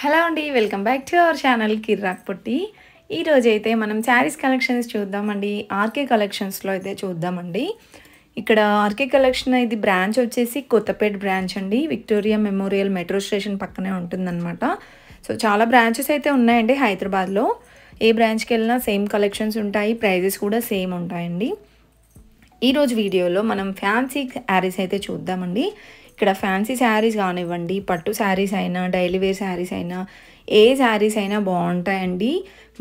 Hello అండి, welcome back to our channel Kirrak Potti. ఈరోజైతే మనం శారీస్ కలెక్షన్స్ చూద్దామండి. ఆర్కే కలెక్షన్స్లో అయితే చూద్దామండి. ఇక్కడ ఆర్కే కలెక్షన్ ఇది బ్రాంచ్ వచ్చేసి కొత్తపేట బ్రాంచ్ అండి. విక్టోరియా మెమోరియల్ మెట్రో స్టేషన్ పక్కనే ఉంటుందన్నమాట. సో చాలా బ్రాంచెస్ అయితే ఉన్నాయండి హైదరాబాద్లో. ఏ బ్రాంచ్కి వెళ్ళినా సేమ్ కలెక్షన్స్ ఉంటాయి, ప్రైజెస్ కూడా సేమ్ ఉంటాయండి. ఈరోజు వీడియోలో మనం ఫ్యాన్సీ శారీస్ అయితే చూద్దామండి. ఇక్కడ ఫ్యాన్సీ శారీస్ కానివ్వండి, పట్టు శారీస్ అయినా, డైలీ వేర్ శారీస్ అయినా, ఏ శారీస్ అయినా బాగుంటాయండి.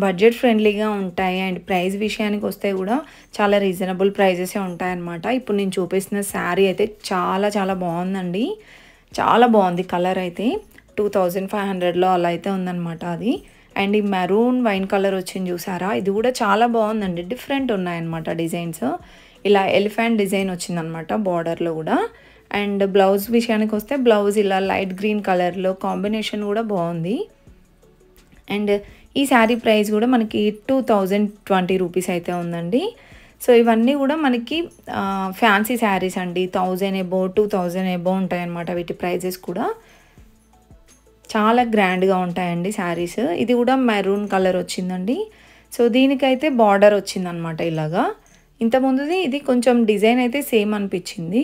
బడ్జెట్ ఫ్రెండ్లీగా ఉంటాయి అండ్ ప్రైస్ విషయానికి వస్తే కూడా చాలా రీజనబుల్ ప్రైజెసే ఉంటాయన్నమాట. ఇప్పుడు నేను చూపిస్తున్న శారీ అయితే చాలా చాలా బాగుందండి. చాలా బాగుంది. కలర్ అయితే 2500లో అలా అయితే ఉందన్నమాట అది. అండ్ ఈ మెరూన్ వైన్ కలర్ వచ్చింది చూసారా, ఇది కూడా చాలా బాగుందండి. డిఫరెంట్ ఉన్నాయన్నమాట డిజైన్స్. ఇలా ఎలిఫెంట్ డిజైన్ వచ్చిందనమాట బార్డర్లో కూడా. అండ్ బ్లౌజ్ విషయానికి వస్తే బ్లౌజ్ ఇలా లైట్ గ్రీన్ కలర్లో కాంబినేషన్ కూడా బాగుంది. అండ్ ఈ శారీ ప్రైస్ కూడా మనకి 2020 రూపీస్ అయితే ఉందండి. సో ఇవన్నీ కూడా మనకి ఫ్యాన్సీ శారీస్ అండి. 1000 ఎబో 2000 ఎబో ఉంటాయన్నమాట వీటి ప్రైజెస్ కూడా. చాలా గ్రాండ్గా ఉంటాయండి శారీస్. ఇది కూడా మెరూన్ కలర్ వచ్చిందండి. సో దీనికైతే బార్డర్ వచ్చిందనమాట ఇలాగా. ఇంతకుముందుది ఇది కొంచెం డిజైన్ అయితే సేమ్ అనిపించింది.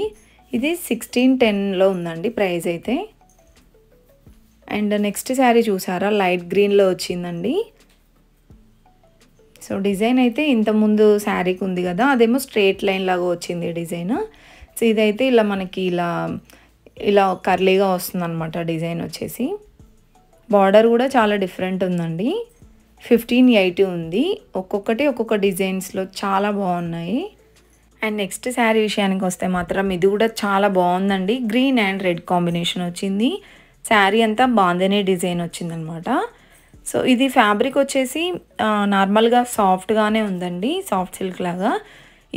ఇది 1610లో ఉందండి ప్రైస్ అయితే. అండ్ నెక్స్ట్ శారీ చూసారా, లైట్ గ్రీన్లో వచ్చిందండి. సో డిజైన్ అయితే ఇంతకుముందు శారీకి ఉంది కదా, అదేమో స్ట్రేట్ లైన్ లాగా వచ్చింది డిజైన్. సో ఇదైతే ఇలా మనకి ఇలా ఇలా కర్లీగా వస్తుంది అనమాట డిజైన్ వచ్చేసి. బార్డర్ కూడా చాలా డిఫరెంట్ ఉందండి. 1580 ఉంది. ఒక్కొక్కటి ఒక్కొక్క డిజైన్స్లో చాలా బాగున్నాయి. అండ్ నెక్స్ట్ శారీ విషయానికి వస్తే మాత్రం ఇది కూడా చాలా బాగుందండి. గ్రీన్ అండ్ రెడ్ కాంబినేషన్ వచ్చింది. శారీ అంతా బాందనీ డిజైన్ వచ్చిందనమాట. సో ఇది ఫ్యాబ్రిక్ వచ్చేసి నార్మల్గా సాఫ్ట్గానే ఉందండి, సాఫ్ట్ సిల్క్ లాగా.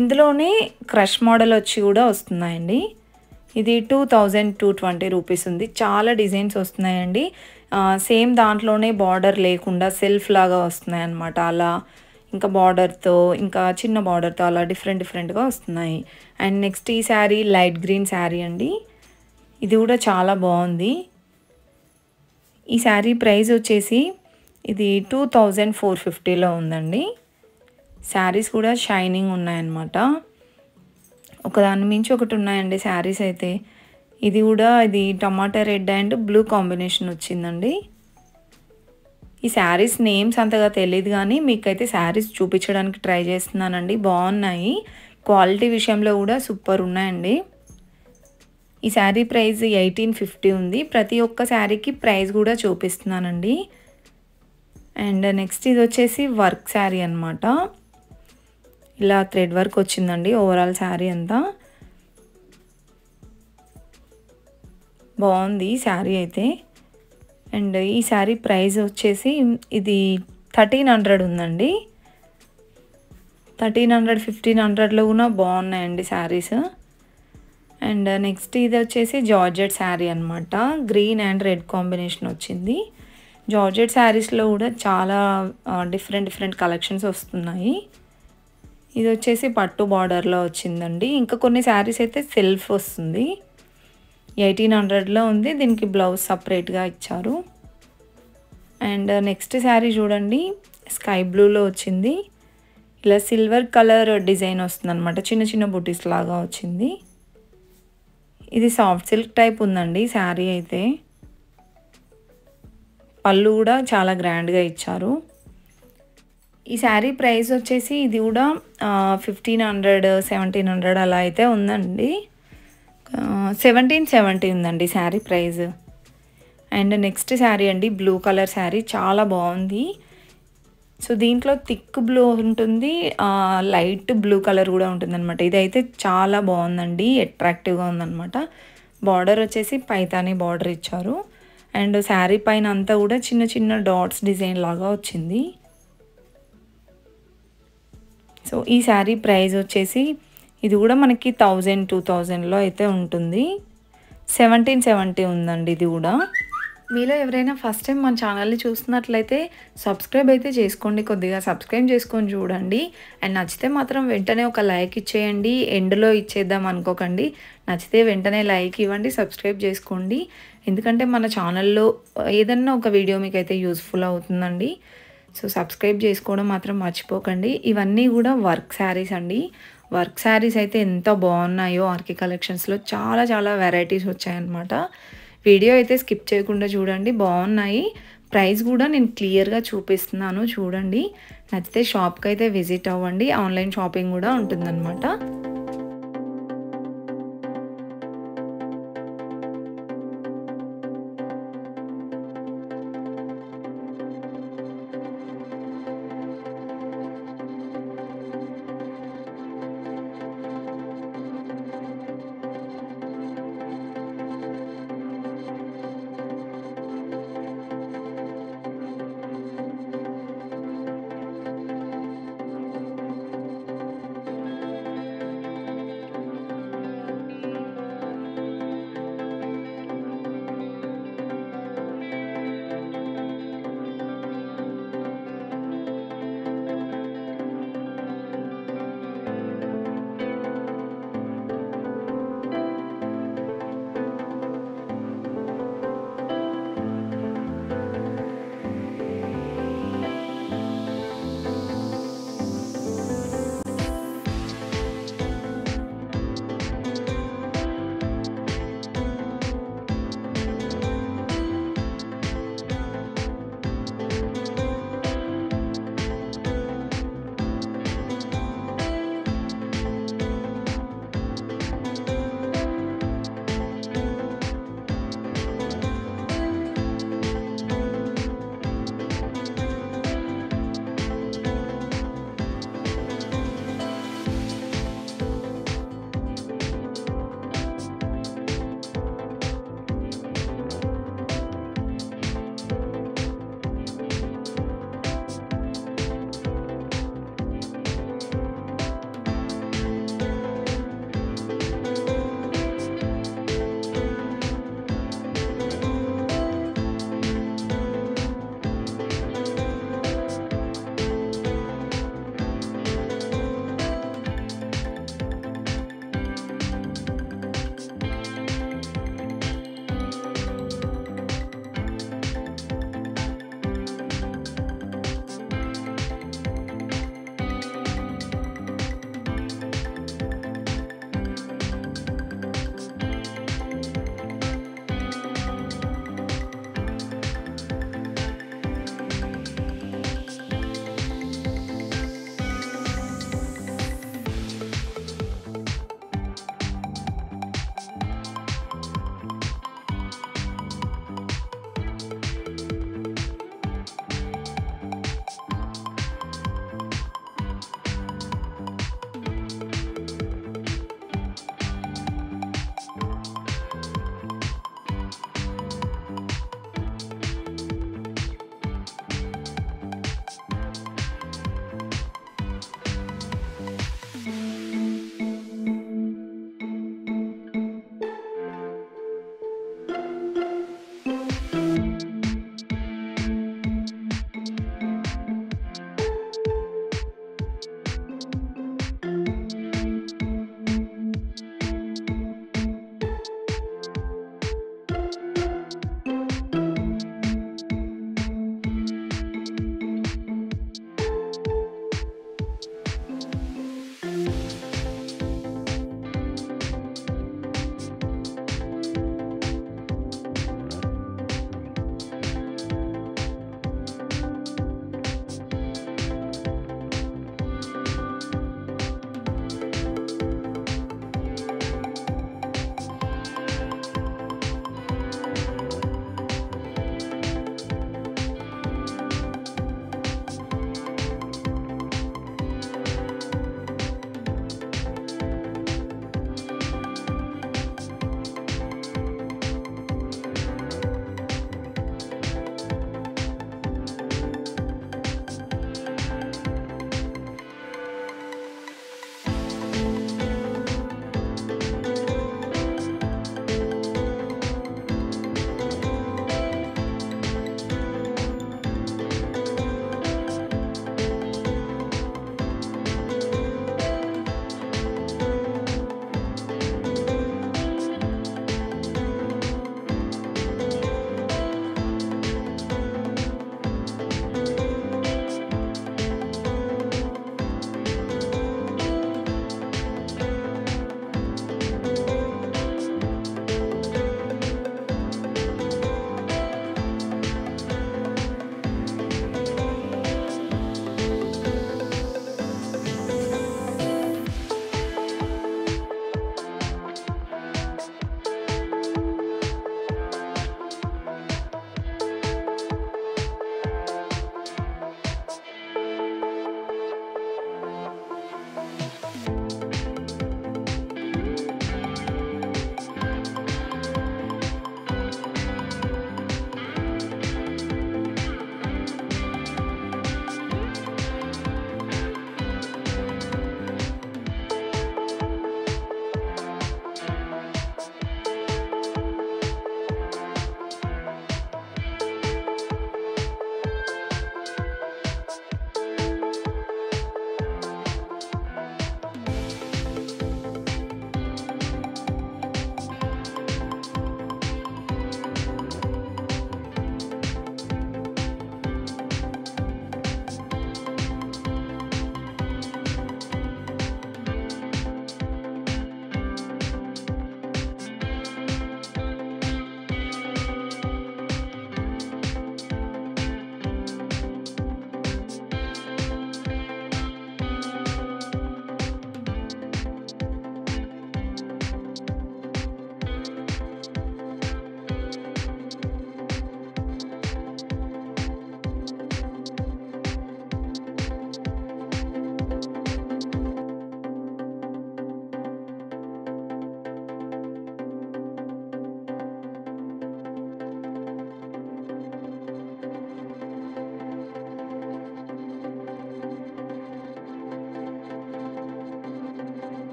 ఇందులోనే క్రష్ మోడల్ వచ్చి కూడా వస్తున్నాయండి. ఇది 2220 రూపీస్ ఉంది. చాలా డిజైన్స్ వస్తున్నాయండి. సేమ్ దాంట్లోనే బార్డర్ లేకుండా సెల్ఫ్ లాగా వస్తున్నాయి అన్నమాట. అలా ఇంకా బార్డర్తో, ఇంకా చిన్న బార్డర్తో అలా డిఫరెంట్గా వస్తున్నాయి. అండ్ నెక్స్ట్ ఈ శారీ లైట్ గ్రీన్ శారీ అండి. ఇది కూడా చాలా బాగుంది. ఈ శారీ ప్రైస్ వచ్చేసి ఇది 2450లో ఉందండి. శారీస్ కూడా షైనింగ్ ఉన్నాయన్నమాట. ఒకదాని మించి ఒకటి ఉన్నాయండి శారీస్ అయితే. ఇది కూడా ఇది టమాటా రెడ్ అండ్ బ్లూ కాంబినేషన్ వచ్చిందండి. ఈ శారీస్ నేమ్స్ అంతగా తెలియదు కానీ మీకైతే శారీస్ చూపించడానికి ట్రై చేస్తున్నానండి. బాగున్నాయి. క్వాలిటీ విషయంలో కూడా సూపర్ ఉన్నాయండి. ఈ శారీ ప్రైస్ 1850 ఉంది. ప్రతి ఒక్క శారీకి ప్రైస్ కూడా చూపిస్తున్నానండి. అండ్ నెక్స్ట్ ఇది వచ్చేసి వర్క్ శారీ అనమాట. ఇలా థ్రెడ్ వర్క్ వచ్చిందండి ఓవరాల్ శారీ అంతా. బాగుంది శారీ అయితే. అండ్ ఈ శారీ ప్రైస్ వచ్చేసి ఇది 1300 ఉందండి. 1300 1500లో కూడా బాగున్నాయండి శారీస్. అండ్ నెక్స్ట్ ఇది వచ్చేసి జార్జెట్ శారీ అనమాట. గ్రీన్ అండ్ రెడ్ కాంబినేషన్ వచ్చింది. జార్జెట్ శారీస్లో కూడా చాలా డిఫరెంట్ కలెక్షన్స్ వస్తున్నాయి. ఇది వచ్చేసి పట్టు బార్డర్లో వచ్చిందండి. ఇంకా కొన్ని శారీస్ అయితే సెల్ఫ్ వస్తుంది. 1800లో ఉంది. దీనికి బ్లౌజ్ సపరేట్గా ఇచ్చారు. అండ్ నెక్స్ట్ శారీ చూడండి, స్కై బ్లూలో వచ్చింది. ఇలా సిల్వర్ కలర్ డిజైన్ వస్తుంది అనమాట. చిన్న చిన్న బుటీస్ లాగా వచ్చింది. ఇది సాఫ్ట్ సిల్క్ టైప్ ఉందండి శారీ అయితే. పళ్ళు కూడా చాలా గ్రాండ్గా ఇచ్చారు. ఈ శారీ ప్రైస్ వచ్చేసి ఇది కూడా 1500 1700 అలా అయితే ఉందండి. 1770 ఉందండి sari price. And next sari అండి, బ్లూ కలర్ శారీ. చాలా బాగుంది. సో దీంట్లో థిక్ బ్లూ ఉంటుంది, లైట్ బ్లూ కలర్ కూడా ఉంటుంది అనమాట. ఇదైతే చాలా బాగుందండి, అట్రాక్టివ్గా ఉందన్నమాట. బార్డర్ వచ్చేసి పైతానీ బార్డర్ ఇచ్చారు. అండ్ శారీ పైన అంతా కూడా చిన్న చిన్న డాట్స్ డిజైన్ లాగా వచ్చింది. సో ఈ శారీ ప్రైస్ వచ్చేసి ఇది కూడా మనకి 1000-2000లో అయితే ఉంటుంది. 1770 ఉందండి ఇది కూడా. మీలో ఎవరైనా ఫస్ట్ టైం మన ఛానల్ని చూస్తున్నట్లయితే సబ్స్క్రైబ్ అయితే చేసుకోండి. కొద్దిగా సబ్స్క్రైబ్ చేసుకొని చూడండి. అండ్ నచ్చితే మాత్రం వెంటనే ఒక లైక్ ఇచ్చేయండి. ఎండ్లో ఇచ్చేద్దాం అనుకోకండి. నచ్చితే వెంటనే లైక్ ఇవ్వండి, సబ్స్క్రైబ్ చేసుకోండి. ఎందుకంటే మన ఛానల్లో ఏదన్నా ఒక వీడియో మీకైతే యూస్ఫుల్ అవుతుందండి. సో సబ్స్క్రైబ్ చేసుకోవడం మాత్రం మర్చిపోకండి. ఇవన్నీ కూడా వర్క్ శారీస్ అండి. వర్క్ శారీస్ అయితే ఎంత బాగున్నాయో ఆర్కే కలెక్షన్స్లో చాలా చాలా వెరైటీస్ వచ్చాయన్నమాట. వీడియో అయితే స్కిప్ చేయకుండా చూడండి, బాగున్నాయి. ప్రైస్ కూడా నేను క్లియర్గా చూపిస్తున్నాను చూడండి. నచ్చితే షాప్కి అయితే విజిట్ అవ్వండి. ఆన్లైన్ షాపింగ్ కూడా ఉంటుందన్నమాట.